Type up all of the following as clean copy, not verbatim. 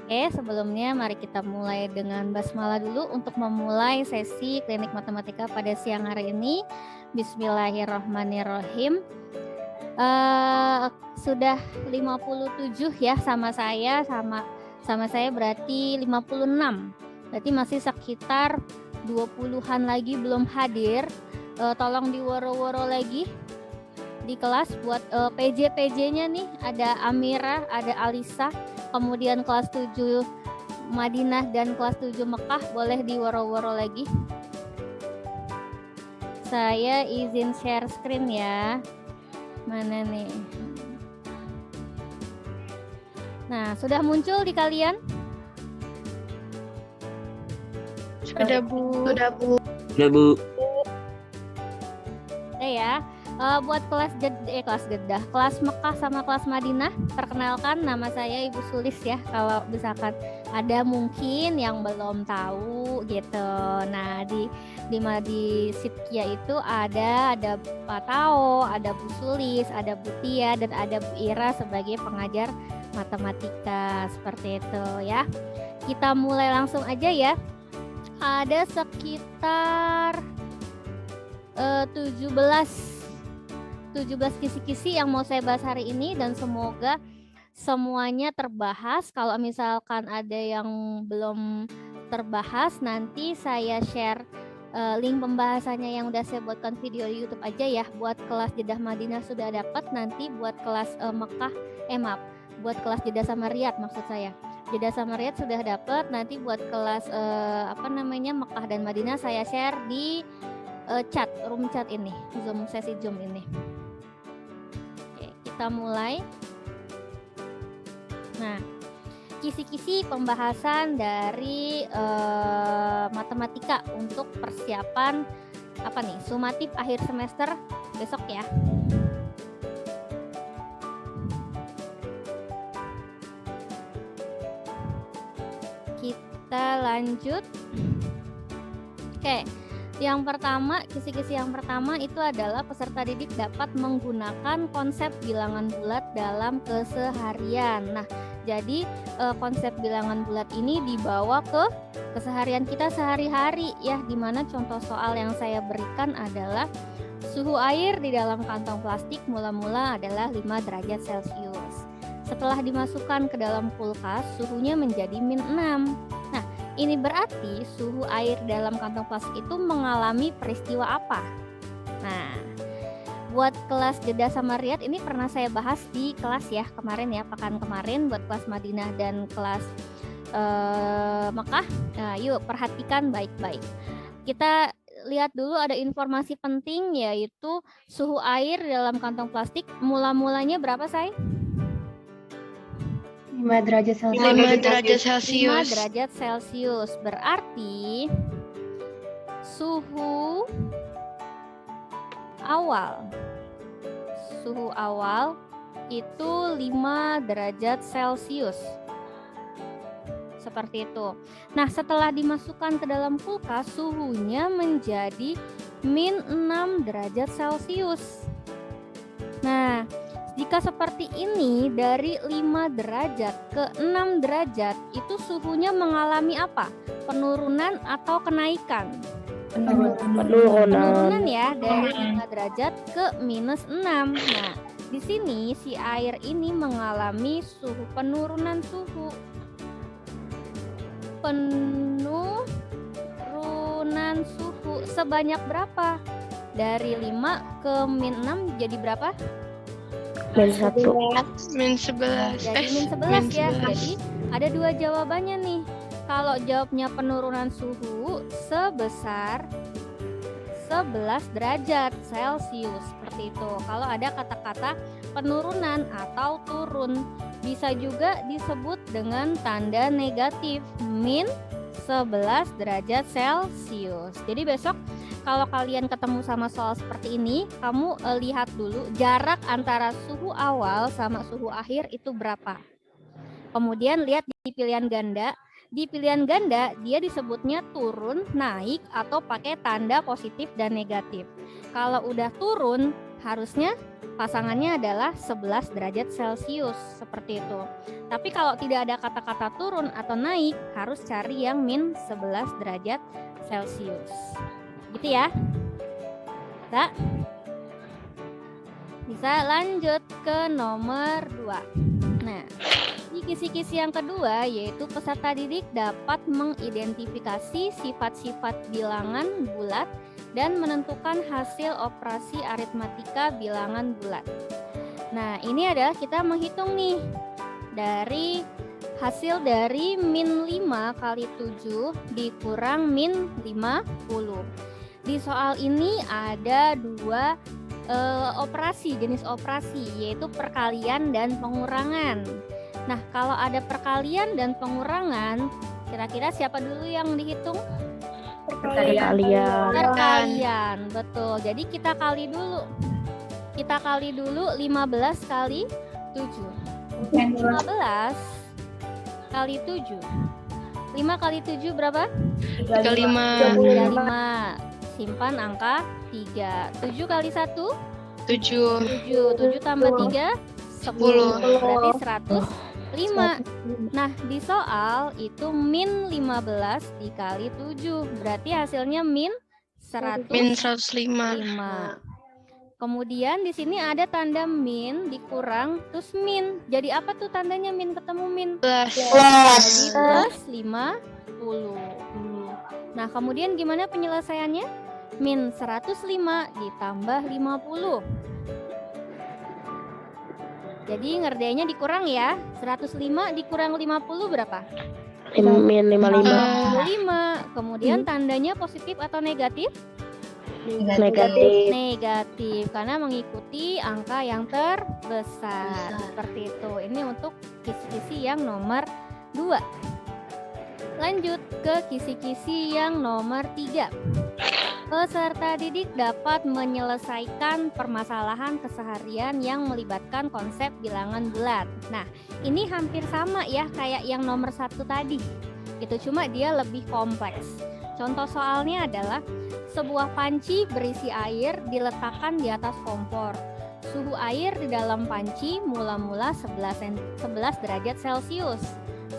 Oke, sebelumnya mari kita mulai dengan basmalah dulu untuk memulai sesi klinik matematika pada siang hari ini. Bismillahirrahmanirrahim. Sudah 57 ya sama saya berarti 56. Berarti masih sekitar 20-an lagi belum hadir. Tolong diworo-woro lagi di kelas buat PJ-PJ-nya nih, ada Amira, ada Alisa, kemudian kelas 7 Madinah dan kelas 7 Mekah, boleh diworo-woro lagi. Saya izin share screen ya. Mana nih? Nah, sudah muncul di kalian? Sudah, Bu. Sudah, Bu. Oke ya. Buat kelas Mekah sama kelas Madinah, perkenalkan nama saya Ibu Sulis ya. Kalau misalkan ada mungkin yang belum tahu gitu. Nah, di Sitkia itu ada Pak Tao, ada Bu Sulis, ada Bu Tia, dan ada Bu Ira sebagai pengajar matematika, seperti itu ya. Kita mulai langsung aja ya. Ada sekitar 17 kisi-kisi yang mau saya bahas hari ini, dan semoga semuanya terbahas. Kalau misalkan ada yang belum terbahas, nanti saya share link pembahasannya yang udah saya buatkan video di YouTube aja ya. Buat kelas Jeddah Madinah sudah dapat, nanti buat kelas buat kelas Jeddah sama Riyadh maksud saya. Jeddah sama Riyadh sudah dapat, nanti buat kelas Mekah dan Madinah saya share di room chat ini, sesi Zoom ini. Oke, kita mulai. Nah, kisi-kisi pembahasan dari matematika untuk persiapan sumatif akhir semester besok ya. Kita lanjut. Oke. Yang pertama, kisi-kisi yang pertama itu adalah peserta didik dapat menggunakan konsep bilangan bulat dalam keseharian. Nah, jadi konsep bilangan bulat ini dibawa ke keseharian kita sehari-hari ya, dimana contoh soal yang saya berikan adalah suhu air di dalam kantong plastik mula-mula adalah 5 derajat Celcius. Setelah dimasukkan ke dalam kulkas, suhunya menjadi -6. Nah, ini berarti suhu air dalam kantong plastik itu mengalami peristiwa apa? Nah, buat kelas Jeddah sama Riyadh ini pernah saya bahas di kelas ya kemarin ya, pekan kemarin buat kelas Madinah dan kelas Mekah. Nah, yuk perhatikan baik-baik. Kita lihat dulu ada informasi penting, yaitu suhu air dalam kantong plastik mula-mulanya berapa, Say? 5 derajat Celcius. 5 derajat Celcius. 5 derajat Celcius. Berarti suhu awal itu 5 derajat Celcius. Seperti itu. Nah, setelah dimasukkan ke dalam kulkas, suhunya menjadi -6 derajat Celcius. Nah, jika seperti ini, dari 5 derajat ke 6 derajat, itu suhunya mengalami apa? Penurunan atau kenaikan? Penurunan ya, dari 5 derajat ke -6. Nah, di sini si air ini mengalami penurunan suhu. Penurunan suhu sebanyak berapa? Dari 5 ke -6 jadi berapa? -11. Jadi -11 ya. Jadi ada 2 jawabannya nih. Kalau jawabnya penurunan suhu sebesar 11 derajat Celcius, seperti itu. Kalau ada kata-kata penurunan atau turun, bisa juga disebut dengan tanda negatif, -11 derajat Celcius. Jadi besok kalau kalian ketemu sama soal seperti ini, kamu lihat dulu jarak antara suhu awal sama suhu akhir itu berapa. Kemudian lihat di pilihan ganda. Di pilihan ganda dia disebutnya turun, naik, atau pakai tanda positif dan negatif. Kalau udah turun harusnya pasangannya adalah 11 derajat Celcius, seperti itu. Tapi kalau tidak ada kata-kata turun atau naik, harus cari yang min 11 derajat Celcius. Gitu ya. Bisa lanjut ke nomor 2. Nah, di kisi-kisi yang kedua yaitu peserta didik dapat mengidentifikasi sifat-sifat bilangan bulat dan menentukan hasil operasi aritmatika bilangan bulat. Nah, ini adalah kita menghitung nih dari hasil dari min 5 kali 7 dikurang min 50. Di soal ini ada dua jenis operasi, yaitu perkalian dan pengurangan. Nah, kalau ada perkalian dan pengurangan, kira-kira siapa dulu yang dihitung? Perkalian, betul. Jadi kita kali dulu. Kita kali dulu 15 kali 7. 15 kali 7. 5 kali 7 berapa? 35. 35. Simpan angka 3. 7 kali 1? 7. 7 tambah 3? 10. Berarti 105. Nah, di soal itu min 15 dikali 7. Berarti hasilnya min 105. Kemudian di sini ada tanda min dikurang terus min. Jadi apa tuh tandanya min ketemu min? Plus. Jadi plus 50. Nah, kemudian gimana penyelesaiannya? Min 105 ditambah 50. Jadi ngerjainnya dikurang ya. 105 dikurang 50 berapa? Min 55. 55. Kemudian tandanya positif atau negatif? Negatif karena mengikuti angka yang terbesar. Seperti itu. Ini untuk kisi-kisi yang nomor 2. Lanjut ke kisi-kisi yang nomor 3. Peserta didik dapat menyelesaikan permasalahan keseharian yang melibatkan konsep bilangan bulat. Nah, ini hampir sama ya kayak yang nomor 1 tadi. Itu cuma dia lebih kompleks. Contoh soalnya adalah sebuah panci berisi air diletakkan di atas kompor. Suhu air di dalam panci mula-mula 11 derajat Celcius.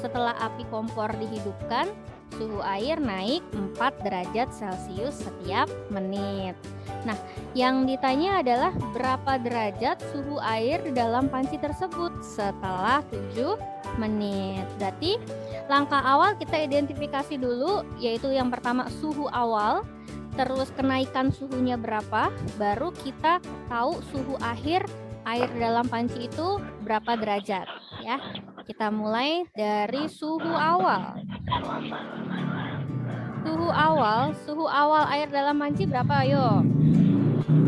Setelah api kompor dihidupkan, suhu air naik 4 derajat Celcius setiap menit. Nah, yang ditanya adalah berapa derajat suhu air di dalam panci tersebut setelah 7 menit. Berarti langkah awal kita identifikasi dulu, yaitu yang pertama suhu awal, terus kenaikan suhunya berapa, baru kita tahu suhu akhir air di dalam panci itu berapa derajat ya. Kita mulai dari suhu awal. Suhu awal air dalam panci berapa? Ayo.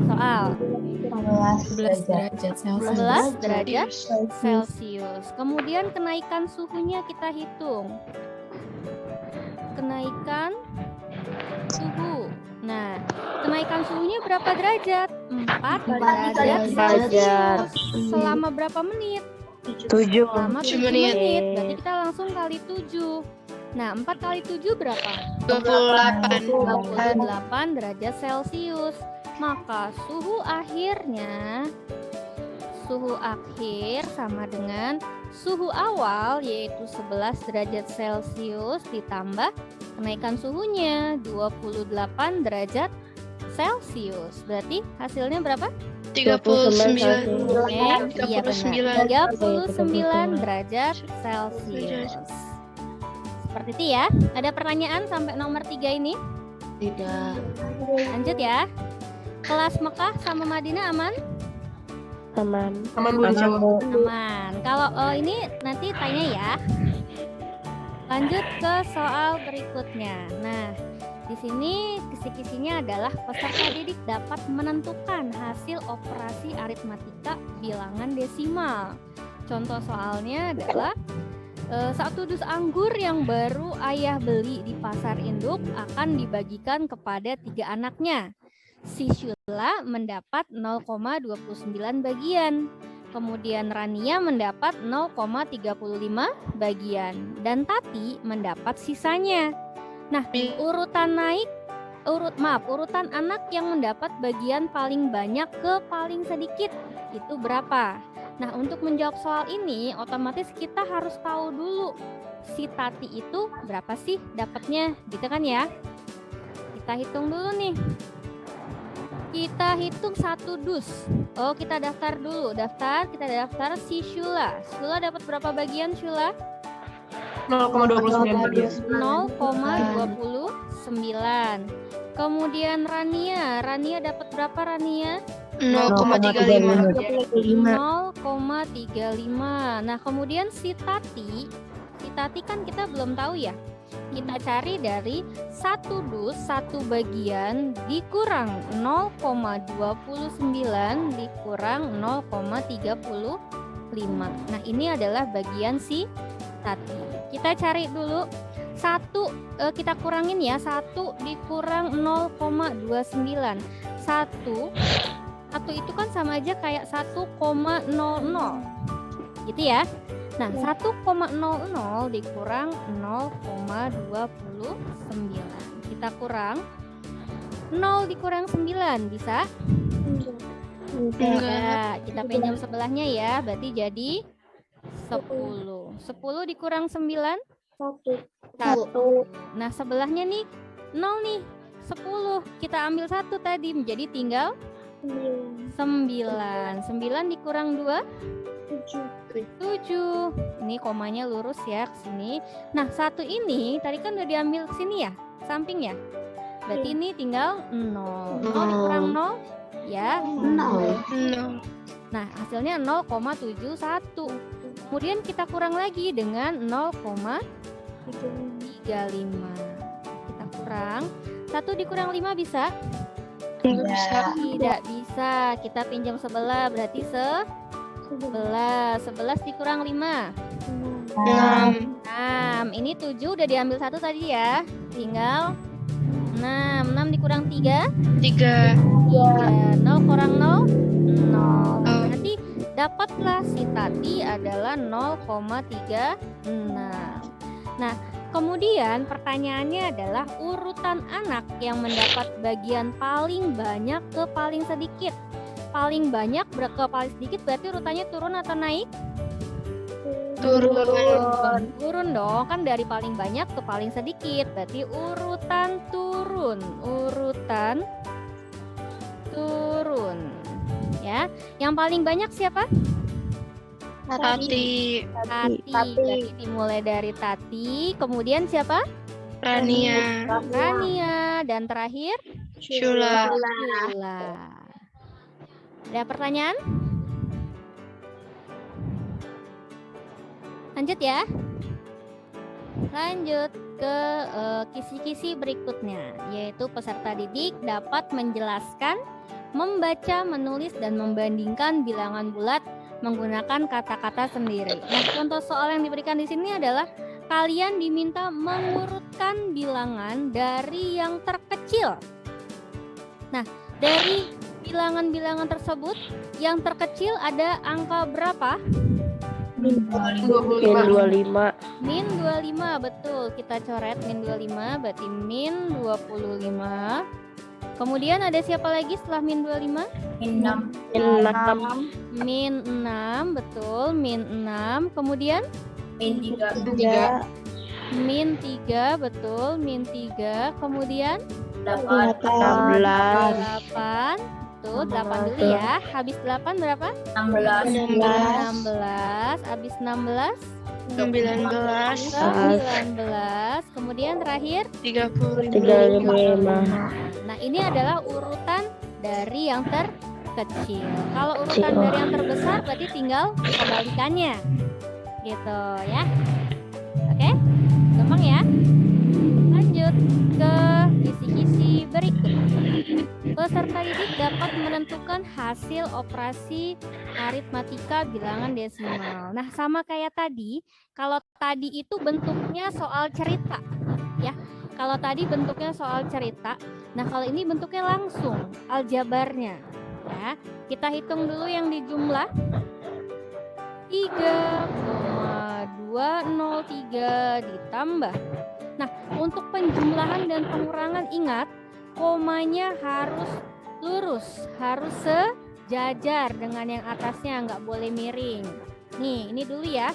Soal. 11 derajat Celcius. 11 derajat Celcius. Kemudian kenaikan suhunya kita hitung. Kenaikan suhu. Nah, kenaikan suhunya berapa derajat? 4 derajat Celcius. Selama berapa menit? 7. Selama 7 menit. Berarti kita langsung kali 7. Nah, 4 kali 7 berapa? 28 derajat Celcius. Maka suhu akhir sama dengan suhu awal, yaitu 11 derajat Celcius ditambah kenaikan suhunya 28 derajat Celcius. Berarti hasilnya berapa? 39. Iya benar. 39 derajat Celcius. Seperti itu ya. Ada pertanyaan sampai nomor 3 ini? Tidak. Lanjut ya. Kelas Mekah sama Madinah aman? Aman. Aman. Kalau ini nanti tanya ya. Lanjut ke soal berikutnya. Nah, di sini kisi-kisinya adalah peserta didik dapat menentukan hasil operasi aritmatika bilangan desimal. Contoh soalnya adalah 1 dus anggur yang baru ayah beli di pasar induk akan dibagikan kepada 3 anaknya. Si Syula mendapat 0,29 bagian. Kemudian Rania mendapat 0,35 bagian dan Tati mendapat sisanya. Nah, urutan anak yang mendapat bagian paling banyak ke paling sedikit itu berapa? Nah, untuk menjawab soal ini otomatis kita harus tahu dulu si Tati itu berapa sih dapatnya, gitu kan ya? Kita hitung dulu nih. Kita hitung 1 dus. Oh, kita daftar dulu. Kita daftar si Shula. Shula dapat berapa bagian, Shula? 0,29. 0,29. Kemudian Rania dapat berapa, Rania? 0,35. 0,35. Nah, kemudian si Tati kan kita belum tahu ya. Kita cari dari 1 dus 1 bagian dikurang 0,29 dikurang 0,35. Nah, ini adalah bagian si Tati. Kita cari dulu 1, kita kurangin ya, 1 dikurang 0,29. 1 itu kan sama aja kayak 1,00 gitu ya. Nah, 1,00 dikurang 0,29. Kita kurang 0 dikurang 9 bisa? Enggak. Kita pinjam sebelahnya ya, berarti jadi 10. 10 dikurang 9? 1. Nah, sebelahnya nih 0 nih, 10. Kita ambil 1 tadi, menjadi tinggal 9. 9 dikurang 2? 7. Ini komanya lurus ya ke sini. Nah, 1 ini tadi kan udah diambil ke sini ya, samping ya. Berarti ini tinggal 0. 0 dikurang 0 ya 0. Nah, hasilnya 0,71. Kemudian kita kurang lagi dengan 0,35. Kita kurang 1 dikurang 5 bisa? Tidak bisa. Kita pinjam sebelah, berarti 11 dikurang 5 6. Ini 7 udah diambil 1 tadi ya, tinggal 6 dikurang 3 0 kurang 0 berarti dapatlah si Tati adalah 0,36. Nah, kemudian pertanyaannya adalah urutan anak yang mendapat bagian paling banyak ke paling sedikit. Paling banyak ke paling sedikit berarti urutannya turun atau naik? Turun dong, kan dari paling banyak ke paling sedikit, berarti urutan turun. Ya, yang paling banyak siapa? Tati. Berarti dimulai dari Tati, kemudian siapa? Rania. Dan terakhir Shula. Ada pertanyaan? Lanjut ya. Lanjut ke kisi-kisi berikutnya, yaitu peserta didik dapat menjelaskan, membaca, menulis, dan membandingkan bilangan bulat menggunakan kata-kata sendiri. Nah, contoh soal yang diberikan di sini adalah kalian diminta mengurutkan bilangan dari yang terkecil. Nah, dari bilangan-bilangan tersebut yang terkecil ada angka berapa? Min 25. Min 25, betul. Kita coret min 25, berarti min 25. Kemudian ada siapa lagi setelah min 25? Min 6. Min 6, betul. Min 6. Kemudian? Min 3. Min 3, betul. Min 3. Kemudian? 16. Tuh, 8 dulu ya. Habis 8 berapa? 16. Habis 16? 19. 19. Kemudian terakhir? 35. Nah, ini adalah urutan dari yang terkecil. Kalau urutan dari yang terbesar berarti tinggal kebalikannya. Gitu ya. Oke? Gampang ya? Lanjut ke kisi-kisi berikut. Peserta didik dapat menentukan hasil operasi aritmatika bilangan desimal. Nah, sama kayak tadi, kalau tadi itu bentuknya soal cerita, ya. Kalau tadi bentuknya soal cerita, nah kalau ini bentuknya langsung aljabarnya, ya. Kita hitung dulu yang di jumlah 3,203 ditambah. Nah, untuk penjumlahan dan pengurangan ingat komanya harus lurus, harus sejajar dengan yang atasnya, nggak boleh miring. Nih, ini dulu ya.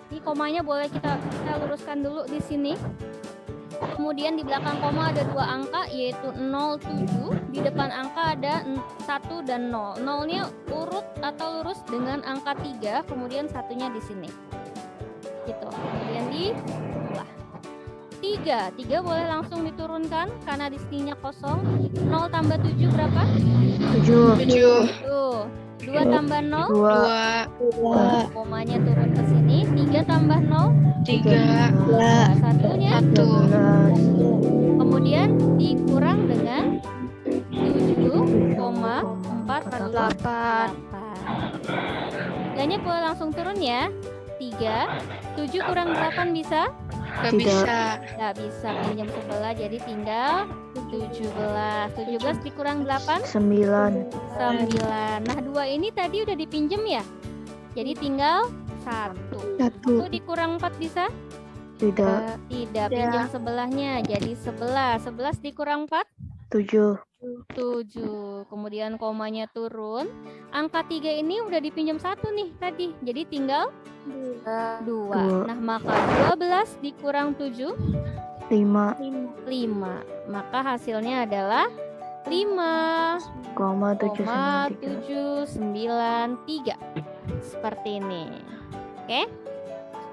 Ini komanya boleh kita luruskan dulu di sini. Kemudian di belakang koma ada 2 angka yaitu 07. Di depan angka ada 1 dan 0. 0-nya urut atau lurus dengan angka 3, kemudian satunya di sini. Gitu. Kemudian di bawah. 3 boleh langsung diturunkan karena di sininya kosong. 0 tambah 7 berapa? 7. 7. Tuh. 2 tambah 0, 2. komanya turun ke sini. 3 tambah 0, 3. satunya 1. kemudian dikurang dengan 7,48. Nilainya boleh langsung turun ya. 7 kurang 8 bisa? Gak bisa. Nggak bisa, pinjam sebelah jadi tinggal 17. 17 dikurang 8? 9. 9. Nah 2 ini tadi udah dipinjem ya? Jadi tinggal 1. 1 dikurang 4 bisa? Tidak. Tidak, pinjam sebelahnya jadi 11. 11 dikurang 4? 7. 7. Kemudian komanya turun. Angka 3 ini udah dipinjam 1 nih tadi. Jadi tinggal 2. Nah, maka 12 dikurang 7? 5. 5. Maka hasilnya adalah 5,793. Seperti ini. Oke.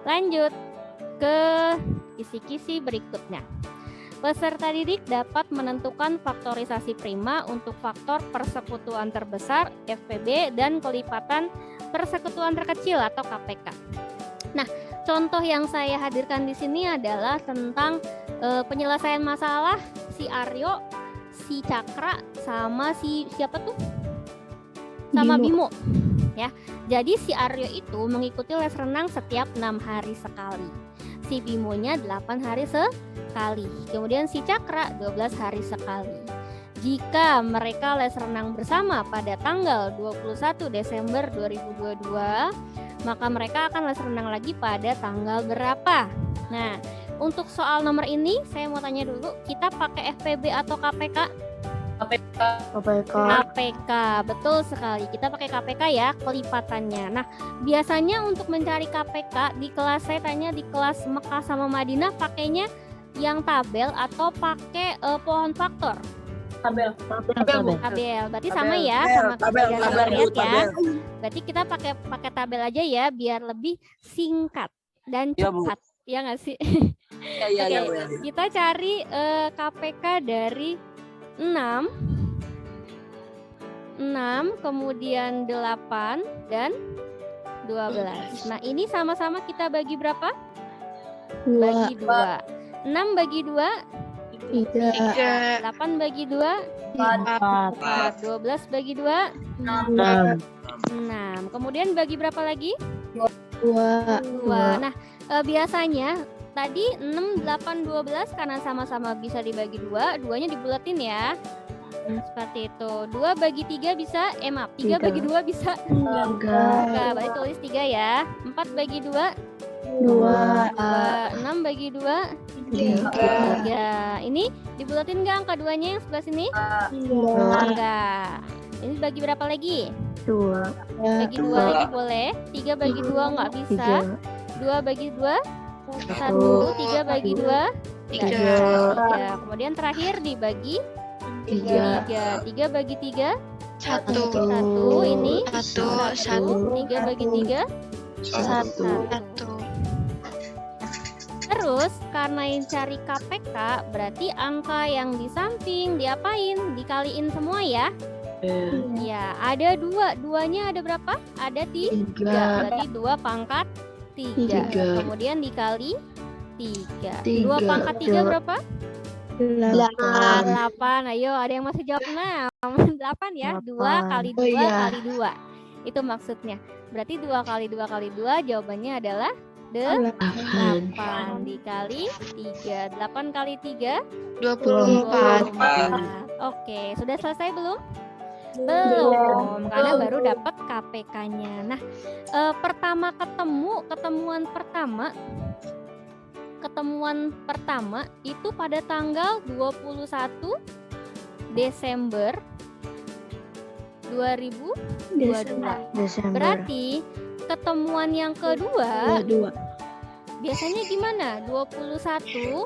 Lanjut ke kisi-kisi berikutnya. Peserta didik dapat menentukan faktorisasi prima untuk faktor persekutuan terbesar FPB dan kelipatan persekutuan terkecil atau KPK. Nah, contoh yang saya hadirkan di sini adalah tentang penyelesaian masalah si Aryo, si Cakra, sama si siapa tuh? Sama Bimo. Ya. Jadi si Aryo itu mengikuti les renang setiap 6 hari sekali. Si Bimonya 8 hari sekali. Kemudian si Cakra 12 hari sekali. Jika mereka les renang bersama pada tanggal 21 Desember 2022, maka mereka akan les renang lagi pada tanggal berapa? Nah, untuk soal nomor ini saya mau tanya dulu, kita pakai FPB atau KPK? KPK, betul sekali. Kita pakai KPK ya, kelipatannya. Nah, biasanya untuk mencari KPK di kelas, saya tanya di kelas Mekah sama Madinah pakainya yang tabel atau pakai pohon faktor? Tabel. Berarti sama ya, sama kita lihat ya. Berarti kita pakai tabel aja ya, biar lebih singkat dan cepat. Ya nggak sih? Oke, kita cari KPK dari 6, kemudian 8 dan 12. Nah, ini sama-sama kita bagi berapa? Bagi 2. 6 bagi 2 3. 8 bagi 2 4. 12 bagi 2 6. 6. Kemudian bagi berapa lagi? 2. Nah, biasanya tadi 6, 8, 12 karena sama-sama bisa dibagi 2, 2-nya dibulatin ya. Seperti itu. 2 bagi 3 bisa, maaf, 3 bagi 2 bisa 3. Berarti tulis 3 ya. 4 bagi 2 2. 6 bagi 2 3. Ini dibulatin nggak angka 2-nya yang sebelah sini? Enggak. Ini bagi berapa lagi? 2. Bagi 2 lagi boleh. 3 bagi 2 nggak bisa. 2 bagi 2 1. 3 bagi 2 3. Kemudian terakhir dibagi 3. 3 bagi 3 1. 1. Ini 1. 3 bagi 3 1. Terus karena yang cari KPK berarti angka yang di samping diapain? Dikaliin semua ya? Ya, ada 2. 2-nya ada berapa? Ada 3. Berarti 2 pangkat 3. Kemudian dikali 3. 2 pangkat 3 berapa? 8. Ayo, ada yang masih jawab 6. 8 ya. 2 kali 2 kali 2. Itu maksudnya. Berarti 2 kali 2 kali 2 jawabannya adalah 8 dikali 3. 8 kali 3 24. Oke, sudah selesai belum? Belum, karena baru dapat KPK-nya. Nah, ketemuan pertama itu pada tanggal 21 Desember 2022. Desember. Berarti ketemuan yang kedua 22. biasanya gimana? 21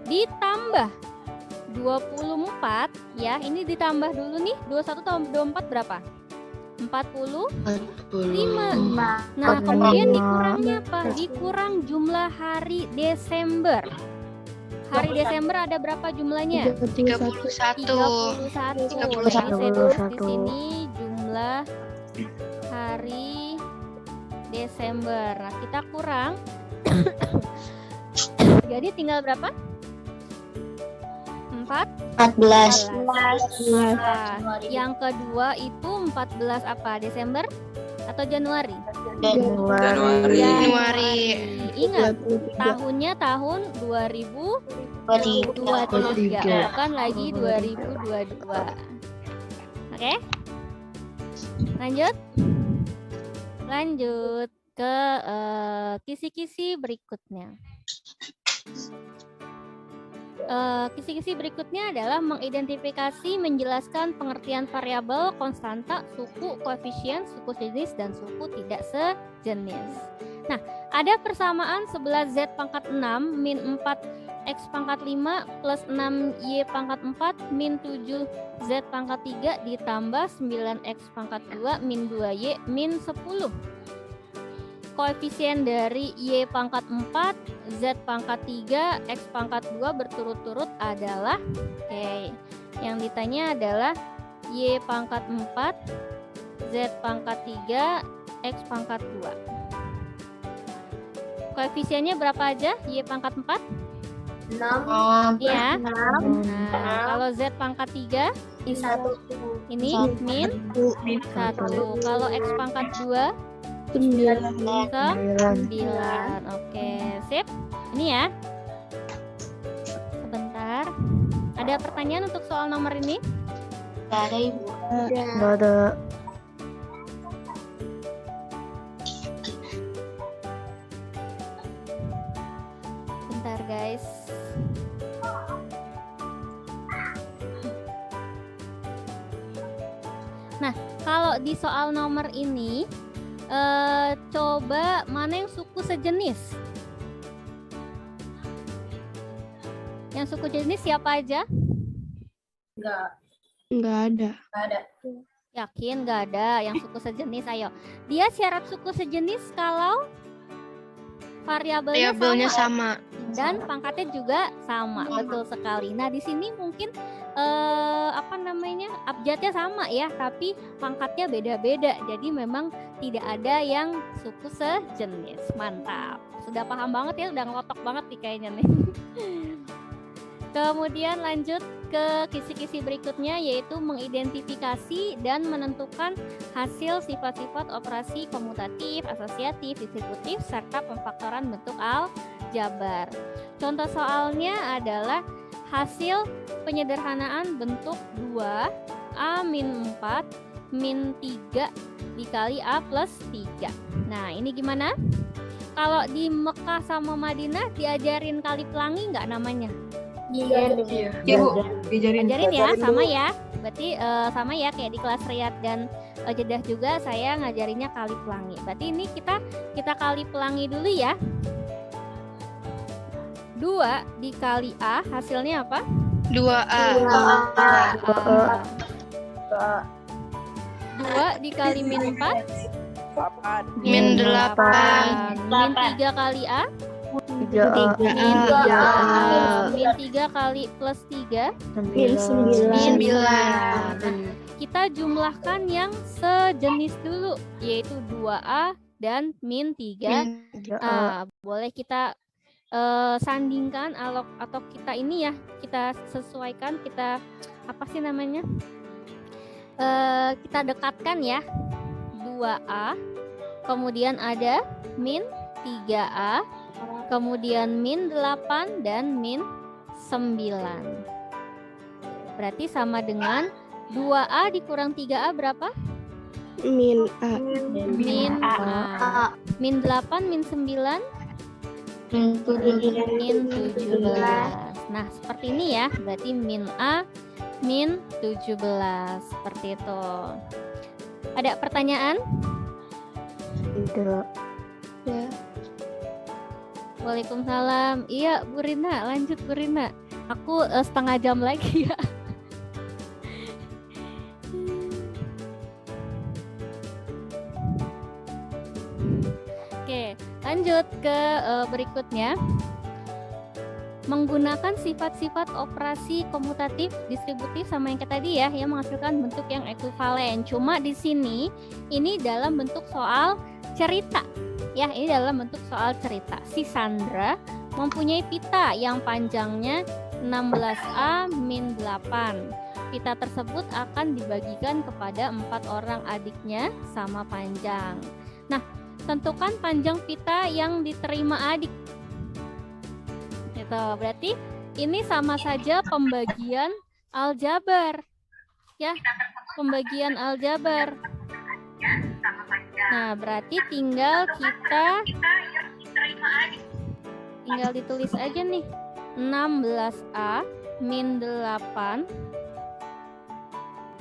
ditambah 24 ya. Ini ditambah dulu nih. 21 tambah 24 berapa? 45. Nah, kemudian dikurangnya apa? Dikurang jumlah hari Desember. Hari Desember ada berapa jumlahnya? 31. 31. Jadi saya tulis di 31. sini jumlah hari Desember. Nah, kita kurang. Jadi tinggal berapa? 14. Yang kedua itu 14 apa? Desember atau Januari? Januari. Januari. Ingat, tahunnya tahun 2023, bukan lagi 2022. Oke? Lanjut ke kisi-kisi berikutnya. Kisi-kisi berikutnya adalah mengidentifikasi, menjelaskan pengertian variabel, konstanta, suku, koefisien, suku sejenis, dan suku tidak sejenis. Nah, ada persamaan 11Z pangkat 6 min 4X pangkat 5 plus 6Y pangkat 4 min 7Z pangkat 3 ditambah 9X pangkat 2 min 2Y min 10. Koefisien dari Y pangkat 4, Z pangkat 3, X pangkat 2 berturut-turut adalah yang ditanya adalah Y pangkat 4, Z pangkat 3, X pangkat 2. Koefisiennya berapa aja? Y pangkat 4? 6. Iya. Nah, kalau Z pangkat 3 ini min 1. Kalau X pangkat 2 9. Oke, sip. Ini ya. Sebentar. Ada pertanyaan untuk soal nomor ini? Gak ada, Ibu. Nggak ada. Bentar, guys. Nah, kalau di soal nomor ini coba mana yang suku sejenis? Yang suku sejenis siapa aja? Nggak ada. Yakin nggak ada yang suku sejenis? Ayo. Dia syarat suku sejenis kalau variabelnya sama dan pangkatnya juga sama. Betul sekali. Nah, di sini mungkin abjadnya sama ya, tapi pangkatnya beda-beda. Jadi memang tidak ada yang suku sejenis. Mantap. Sudah paham banget ya, udah ngelotok banget nih kayaknya nih. Kemudian lanjut ke kisi-kisi berikutnya, yaitu mengidentifikasi dan menentukan hasil sifat-sifat operasi komutatif, asosiatif, distributif, serta pemfaktoran bentuk aljabar. Contoh soalnya adalah hasil penyederhanaan bentuk 2A min 4 min 3 dikali A plus 3. Nah, ini gimana? Kalau di Mekah sama Madinah diajarin kali pelangi nggak namanya? Iya. Ajarin ya, sama ya. Berarti sama ya kayak di kelas Riyad dan Jeddah juga saya ngajarinnya kali pelangi. Berarti ini kita kali pelangi dulu ya. 2 dikali A hasilnya apa? 2A. 2 dikali min 4 Min 8. min 3 kali A 3A. min 3 kali plus 3 Min 9. 9. Kita jumlahkan yang sejenis dulu, yaitu 2A dan min 3. Boleh kita sandingkan atau kita ini ya, kita sesuaikan, kita apa sih namanya, kita dekatkan ya. 2A, kemudian ada min 3A, kemudian min 8 dan min 9. Berarti sama dengan 2A dikurang 3A berapa? Min A. Min A. Min 8 min 9 min 17. Nah, seperti ini ya. Berarti min A min 17. Seperti itu. Ada pertanyaan? Tidak. Ya. Waalaikumsalam. Iya, Bu Rina, lanjut Bu Rina. Aku setengah jam lagi ya. Oke, lanjut ke berikutnya. Menggunakan sifat-sifat operasi komutatif, distributif sama yang kayak tadi ya, yang menghasilkan bentuk yang ekuivalen. Cuma di sini ini dalam bentuk soal cerita. Ya, ini dalam bentuk soal cerita. Si Sandra mempunyai pita yang panjangnya 16A min 8. Pita tersebut akan dibagikan kepada 4 orang adiknya sama panjang. Nah, tentukan panjang pita yang diterima adik. Gitu. Berarti ini sama saja pembagian aljabar. Ya, pembagian aljabar. Nah, berarti tinggal ditulis aja nih. 16A min 8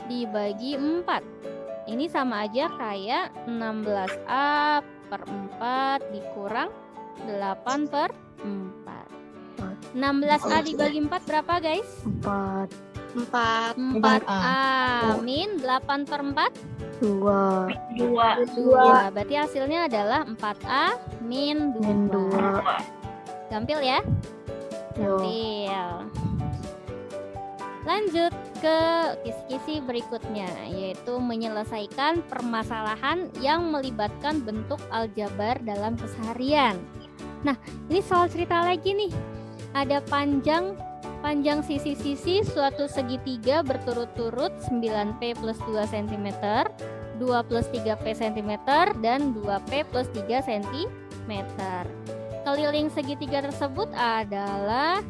dibagi 4. Ini sama aja kayak 16A per 4 dikurang 8 per 4. 16A dibagi 4 berapa guys? 4. 4A min 8 per 4? 2. 2. Berarti hasilnya adalah 4A min 2. Gampil ya? Gampil. Lanjut ke kisi-kisi berikutnya, yaitu menyelesaikan permasalahan yang melibatkan bentuk aljabar dalam keseharian. Nah, ini soal cerita lagi nih. Ada panjang sisi-sisi suatu segitiga berturut-turut 9P plus 2 cm, 2 plus 3P cm, dan 2P plus 3 cm. Keliling segitiga tersebut adalah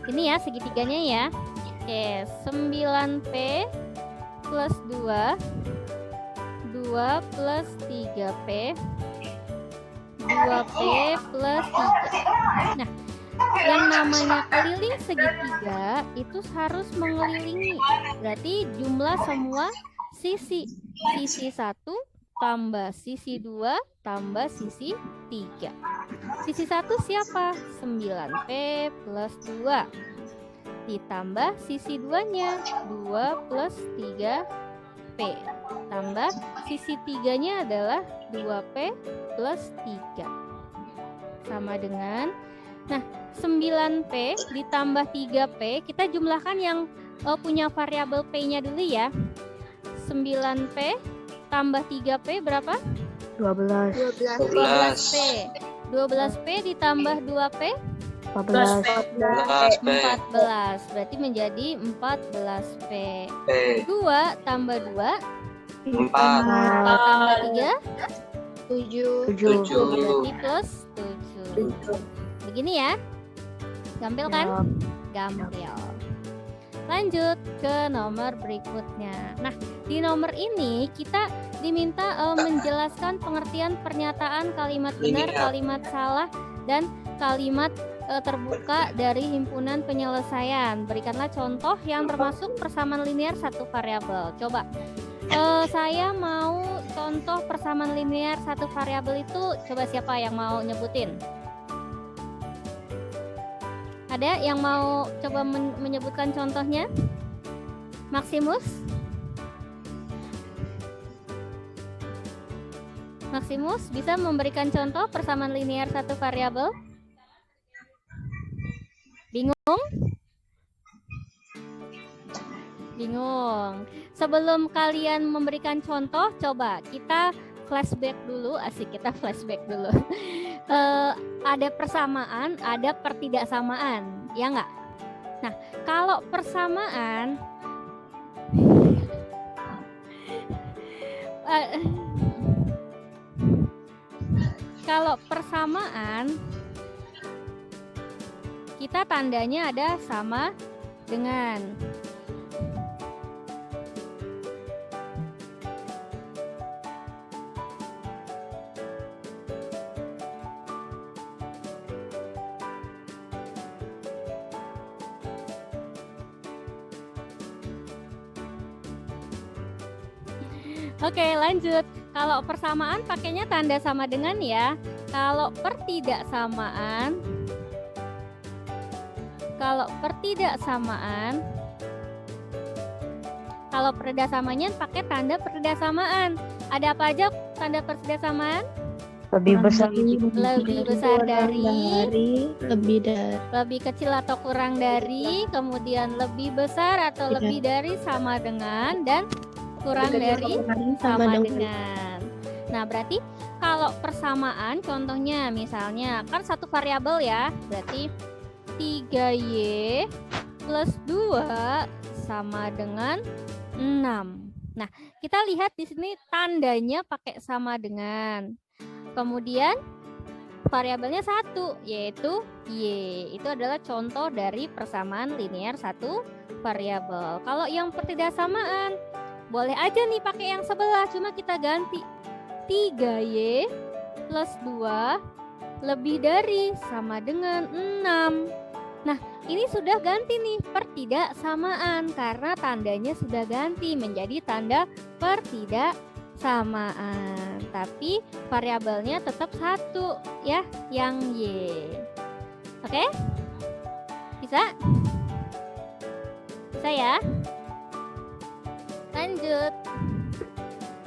ini ya segitiganya ya. Oke, 9P plus 2 plus 3P 2P plus 3. Nah, yang namanya keliling segitiga itu harus mengelilingi. Berarti jumlah semua sisi. Sisi 1 tambah sisi 2 tambah sisi 3. Sisi 1 siapa? 9P plus 2. Ditambah sisi 2-nya 2 plus 3P. Tambah sisi 3-nya adalah 2P plus 3. Sama dengan, nah 9P ditambah 3P, kita jumlahkan yang punya variabel P-nya dulu ya. 9P tambah 3P berapa? 12. 12P. 12P ditambah 2P? 14. 14. Berarti menjadi 14P. 2 tambah 2? 4. 4 tambah 3? 7. Berarti plus 7. Begini ya? Gampil kan? Gampil. Lanjut ke nomor berikutnya. Nah, di nomor ini kita diminta menjelaskan pengertian pernyataan kalimat benar, kalimat salah, dan kalimat terbuka dari himpunan penyelesaian. Berikanlah contoh yang termasuk persamaan linear satu variabel. Coba, saya mau contoh persamaan linear satu variabel itu. Coba siapa yang mau nyebutin? Ada yang mau coba menyebutkan contohnya? Maximus? Maximus bisa memberikan contoh persamaan linear satu variabel? Bingung? Bingung. Sebelum kalian memberikan contoh, coba kita flashback dulu. Asik, kita flashback dulu. Ada persamaan, ada pertidaksamaan, ya nggak? Nah, kalau persamaan, kita tandanya ada sama dengan. Oke, lanjut. Kalau persamaan pakainya tanda sama dengan ya. Kalau pertidaksamaan kalau pertidaksamaannya pakai tanda pertidasamaan. Ada apa aja tanda pertidasamaan? Lebih besar. Lebih besar dari, lebih kecil atau kurang dari, kemudian lebih besar atau Tidak. lebih dari, sama dengan, dan kurang dari sama dengan. Nah, berarti kalau persamaan contohnya misalnya kan satu variabel ya, berarti 3Y plus 2 sama dengan 6. Nah, kita lihat di sini tandanya pakai sama dengan. Kemudian variabelnya 1 yaitu Y. Itu adalah contoh dari persamaan linear satu variabel. Kalau yang pertidaksamaan boleh aja nih pakai yang sebelah, cuma kita ganti 3Y plus 2 lebih dari sama dengan 6. Nah, ini sudah ganti nih pertidaksamaan karena tandanya sudah ganti menjadi tanda pertidaksamaan. Tapi variabelnya tetap 1 ya, yang Y. Oke? Bisa? Bisa ya? Lanjut.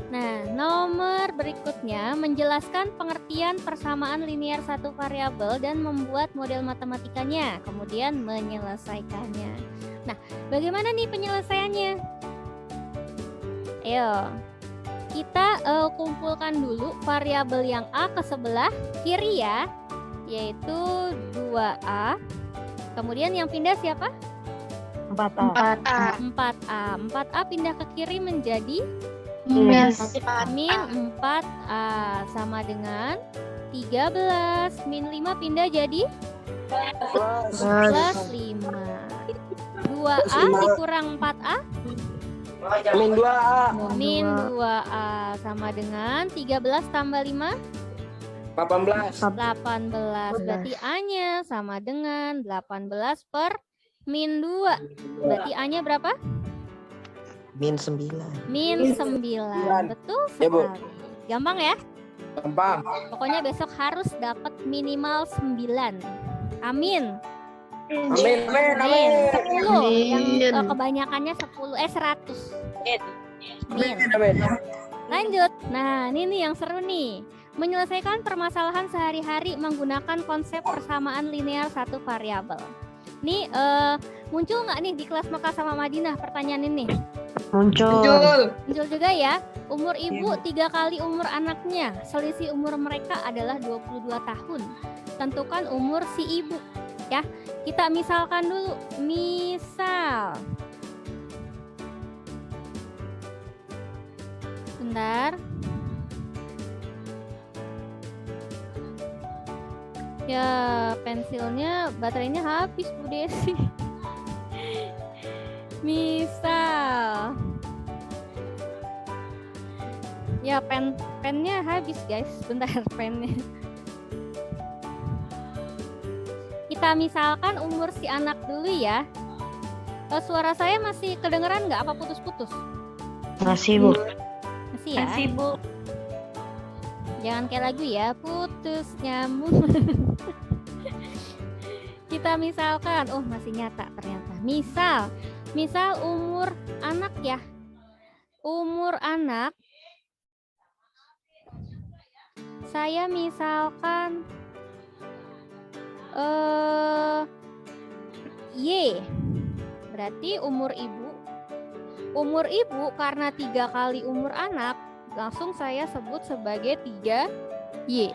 Nah, nomor berikutnya menjelaskan pengertian persamaan linear satu variabel dan membuat model matematikanya, kemudian menyelesaikannya. Nah, bagaimana nih penyelesaiannya? Ayo, kita kumpulkan dulu variabel yang A ke sebelah kiri ya, yaitu 2A. Kemudian yang pindah siapa? 4A. 4A pindah ke kiri menjadi Min min 4A sama dengan 13. Min 5 pindah jadi plus 5. 2A dikurang 4A Min 2A. min 2A sama dengan 13 tambah 5 18. 18. Berarti A-nya sama dengan 18 per min 2. Berarti A-nya berapa? Min 9. Min 9. Betul Ya, Bu. sekali. Gampang ya? Gampang. Pokoknya besok harus dapat minimal 9. Amin. Amin. Amin. Amin. Amin. 10 yang kebanyakannya 100. Amin. Amin. Lanjut. Nah, ini nih yang seru nih. Menyelesaikan permasalahan sehari-hari menggunakan konsep persamaan linear satu variabel. Nih muncul nggak nih di kelas Mekah sama Madinah pertanyaan ini? Muncul. Muncul juga ya. Umur ibu 3 kali umur anaknya. Selisih umur mereka adalah 22 tahun. Tentukan umur si ibu. Ya, kita misalkan dulu. Misal. Bentar. Ya, pensilnya, baterainya habis Bu Desi. Misal. Ya, pennya habis guys. Bentar, pennya. Kita misalkan umur si anak dulu ya. Suara saya masih kedengeran nggak? Apa putus-putus? Masih, Bu. Masih ya? Masih, Bu. Jangan kayak lagu ya, putus nyambung. Kita misalkan, oh masih nyata ternyata. Misal umur anak ya. Umur anak. Saya misalkan Y. Berarti umur ibu. Umur ibu karena 3 kali umur anak, langsung saya sebut sebagai 3Y.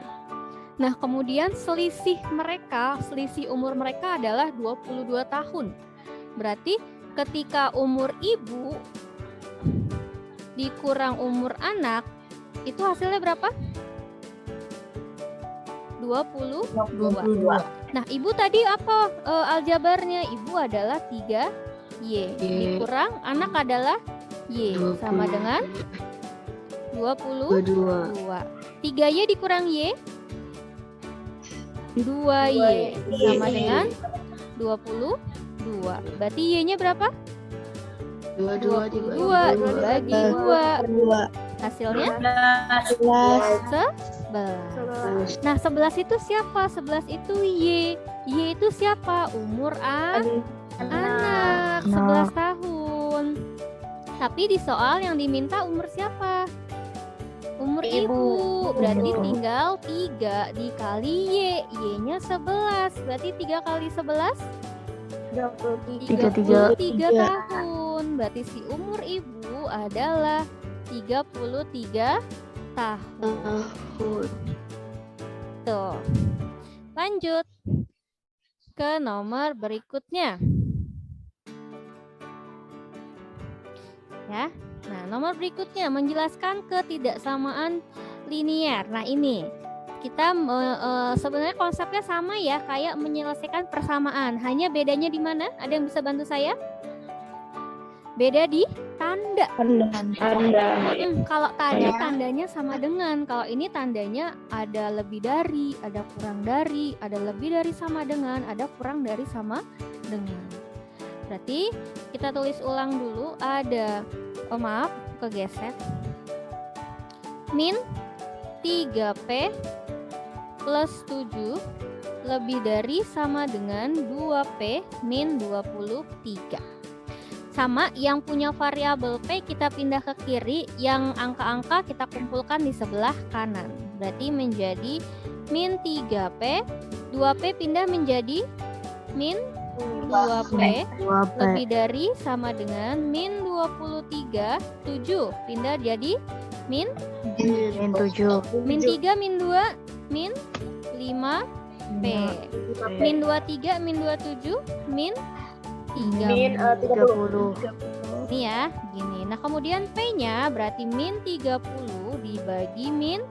Nah, kemudian selisih umur mereka adalah 22 tahun. Berarti ketika umur ibu dikurang umur anak, itu hasilnya berapa? 22. Nah, ibu tadi apa aljabarnya? Ibu adalah 3Y. Dikurang anak adalah Y. Sama dengan 22. 3Y dikurang Y 2Y sama dengan 22. Berarti Y-nya berapa? 22 dibagi 2. Hasilnya 11. Nah, 11 itu siapa? 11 itu Y. Y itu siapa? Umur anak 11 tahun. Tapi di soal yang diminta umur siapa? Umur ibu. Berarti tinggal 3 dikali Y. Y-nya 11. Berarti 3 kali 11 33 tahun. Berarti si umur ibu adalah 33 tahun. Tuh. Lanjut ke nomor berikutnya. Ya. Nah, nomor berikutnya menjelaskan ketidaksamaan linier. Nah, ini kita sebenarnya konsepnya sama ya, kayak menyelesaikan persamaan. Hanya bedanya di mana? Ada yang bisa bantu saya? Beda di tanda. Kalau tadi tandanya sama dengan, kalau ini tandanya ada lebih dari, ada kurang dari, ada lebih dari sama dengan, ada kurang dari sama dengan. Berarti kita tulis ulang dulu. Ada, kegeser. Min 3P plus 7 lebih dari sama dengan 2P min 23. Sama, yang punya variabel P kita pindah ke kiri, yang angka-angka kita kumpulkan di sebelah kanan. Berarti menjadi min 3P, 2P pindah menjadi min 2P lebih dari sama dengan min 23, 7 pindah jadi min 7. min 3 min 2 min 5P. Min 23 min 27 min 30. Ini ya, gini. Nah, kemudian P-nya berarti min 30 dibagi min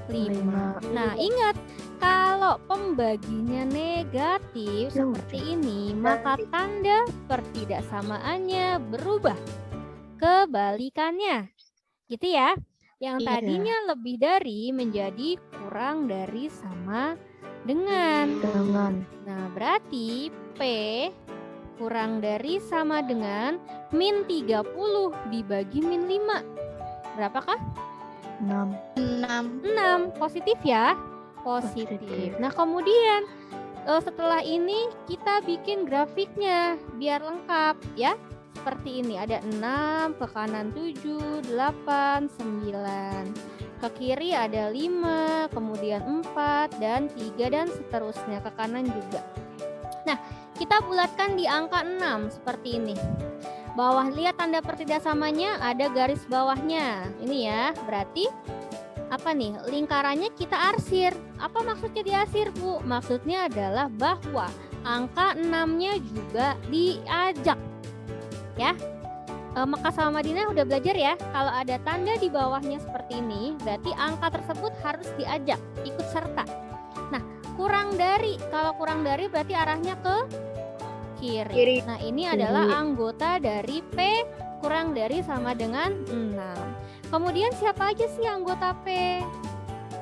5. Nah, ingat, kalau pembaginya negatif seperti ini, maka tanda pertidaksamaannya berubah kebalikannya. Gitu ya. Yang tadinya lebih dari menjadi kurang dari sama dengan. Nah, berarti P kurang dari sama dengan min 30 dibagi min 5. Berapakah? 6. Positif ya? Positif. Nah, kemudian setelah ini kita bikin grafiknya biar lengkap ya. Seperti ini, ada 6, ke kanan 7, 8, 9. Ke kiri ada 5, kemudian 4, dan 3, dan seterusnya. Ke kanan juga. Nah, kita bulatkan di angka 6 seperti ini. Bawah, lihat tanda pertidaksamanya, ada garis bawahnya. Ini ya, berarti apa nih? Lingkarannya kita arsir. Apa maksudnya diarsir, Bu? Maksudnya adalah bahwa angka 6-nya juga diajak. Ya. Maka sama Madinah udah belajar ya, kalau ada tanda di bawahnya seperti ini, berarti angka tersebut harus diajak, ikut serta. Nah, kurang dari, kalau kurang dari berarti arahnya ke kiri. Nah, ini adalah anggota dari P kurang dari sama dengan 6. Kemudian siapa aja sih anggota P?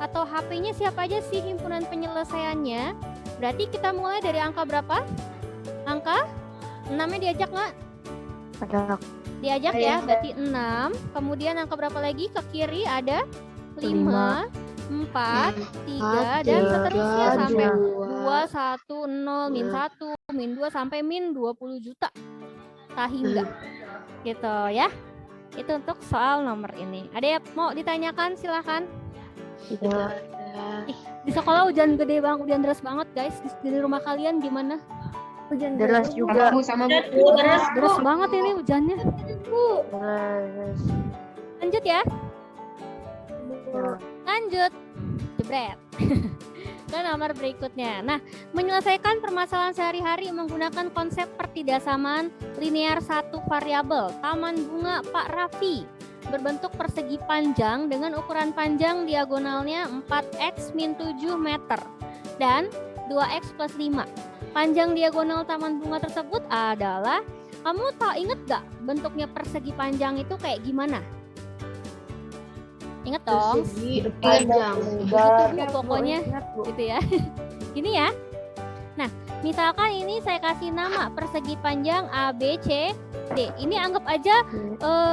Atau HP-nya siapa aja sih himpunan penyelesaiannya? Berarti kita mulai dari angka berapa? Angka 6-nya diajak nggak? Diajak ya, berarti 6. Kemudian angka berapa lagi? Ke kiri ada 5, 4, 3, dan seterusnya sampai 2, 1, 0, min 1, min 2, sampai min 20 juta. Sehingga gitu ya. Itu untuk soal nomor ini. Ada yang mau ditanyakan? Silahkan. Di sekolah hujan gede banget, hujan deras banget guys. Di rumah kalian gimana? Hujan Deras juga. Sama deras banget ini hujannya. Lanjut ya. Lanjut. Jebret. Ke nomor berikutnya. Nah, menyelesaikan permasalahan sehari-hari menggunakan konsep pertidaksamaan linear satu variabel. Taman bunga Pak Raffi berbentuk persegi panjang dengan ukuran panjang diagonalnya 4x min 7 meter dan 2x plus 5. Panjang diagonal taman bunga tersebut adalah, kamu inget gak bentuknya persegi panjang itu kayak gimana? Ingat dong? panjang. Gitu pokoknya gitu ya. Gini ya. Nah, Misalkan ini saya kasih nama persegi panjang A, B, C, D. Ini anggap aja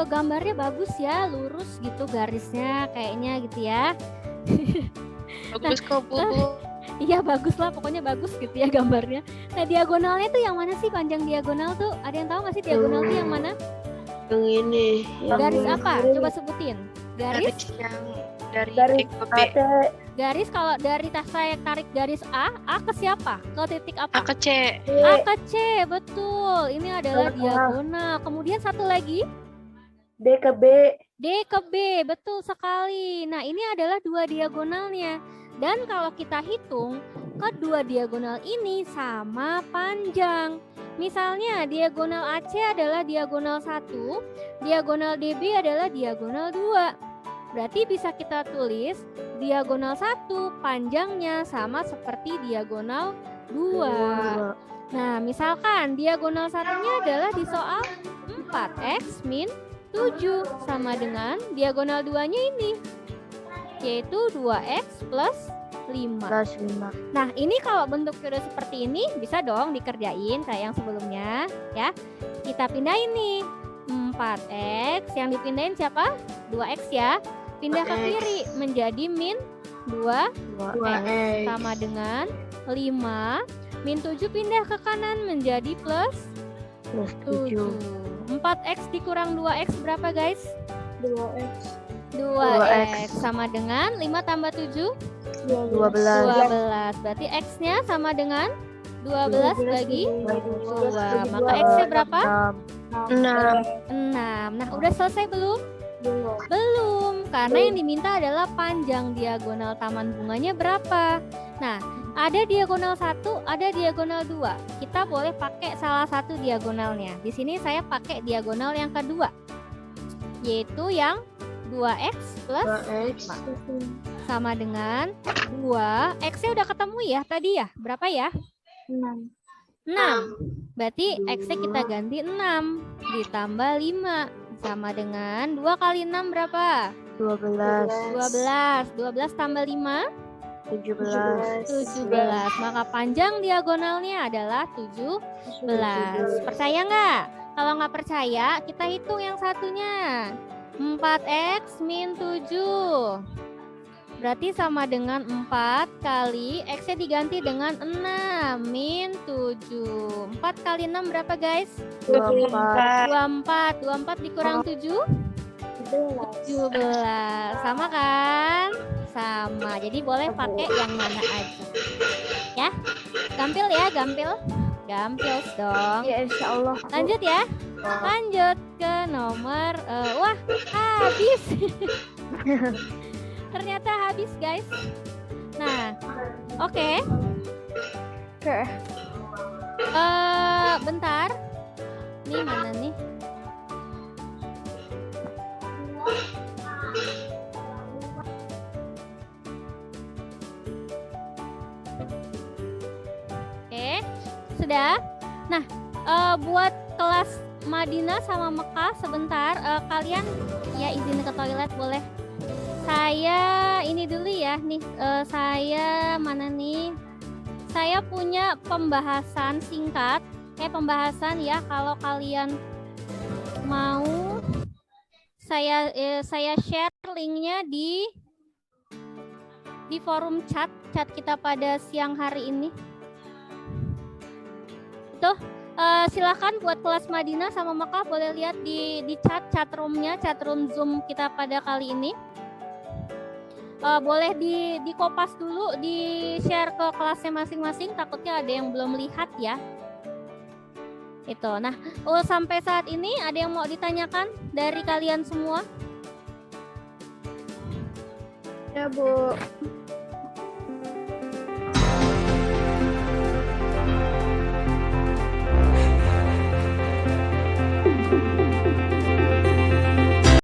gambarnya bagus ya, lurus gitu garisnya kayaknya gitu ya. Bagus kok Bu. Iya bagus lah, pokoknya bagus gitu ya gambarnya. Nah diagonalnya tuh yang mana sih panjang diagonal tuh? Ada yang tahu nggak sih diagonal tuh yang mana? Yang ini. Garis apa? Coba sebutin. Garis yang dari Garis A ke B. Garis kalau dari saya tarik garis A ke siapa? Ke titik apa? A ke C. A ke C, betul. Ini adalah diagonal. Kemudian satu lagi, D ke B. D ke B, betul sekali. Nah, ini adalah dua diagonalnya. Dan kalau kita hitung, kedua diagonal ini sama panjang. Misalnya, diagonal AC adalah diagonal 1, diagonal DB adalah diagonal 2. Berarti bisa kita tulis diagonal 1 panjangnya sama seperti diagonal 2. Nah, misalkan diagonal satunya adalah di soal 4x min 7 sama dengan diagonal 2-nya ini, yaitu 2x plus 5. Nah, ini kalau bentuknya udah seperti ini, bisa dong dikerjain kayak yang sebelumnya ya. Kita pindahin nih 4x, yang dipindahin siapa? 2x ya. Pindah ke kiri menjadi min 2x sama dengan 5. Min 7 pindah ke kanan menjadi plus 7. 4x dikurang 2x berapa guys? 2x sama dengan 5 tambah 7? 12. Berarti x-nya sama dengan 12 bagi 2. Maka x-nya berapa? 6. Nah, udah selesai belum? Belum, karena yang diminta adalah panjang diagonal taman bunganya berapa. Nah, ada diagonal 1, ada diagonal 2. Kita boleh pakai salah satu diagonalnya. Di sini saya pakai diagonal yang kedua, yaitu yang 2x plus 5 sama dengan 2. X-nya udah ketemu ya tadi ya? Berapa ya? 6. Berarti X-nya kita ganti 6 ditambah 5 sama dengan 2 kali 6 berapa? 12 tambah 5? 17. Maka panjang diagonalnya adalah 17. Percaya nggak? Kalau nggak percaya, kita hitung yang satunya. 4x min 7. Berarti sama dengan 4 kali X-nya diganti dengan 6 min 7. 4 kali 6 berapa guys? 24 dikurang 7? 17. Sama kan? Sama. Jadi boleh pakai yang mana aja. Ya. Gampil ya, gampil. Gampil dong. Ya insyaallah. Lanjut ya. Lanjut ke nomor wah, habis. Ternyata habis guys. Nah, oke. Bentar. Nih mana nih? Oke, sudah. Nah, buat kelas Madinah sama Mekah sebentar, kalian ya izin ke toilet boleh. Saya ini dulu ya nih, saya mana nih? Saya punya pembahasan singkat, pembahasan ya. Kalau kalian mau, saya share linknya di forum chat kita pada siang hari ini. Tuh, silakan buat kelas Madinah sama Mekah boleh lihat di chat roomnya, chat room Zoom kita pada kali ini. Boleh di kopas dulu, di share ke kelasnya masing-masing, takutnya ada yang belum lihat ya. Itu. Nah, sampai saat ini ada yang mau ditanyakan dari kalian semua? Ya Bu.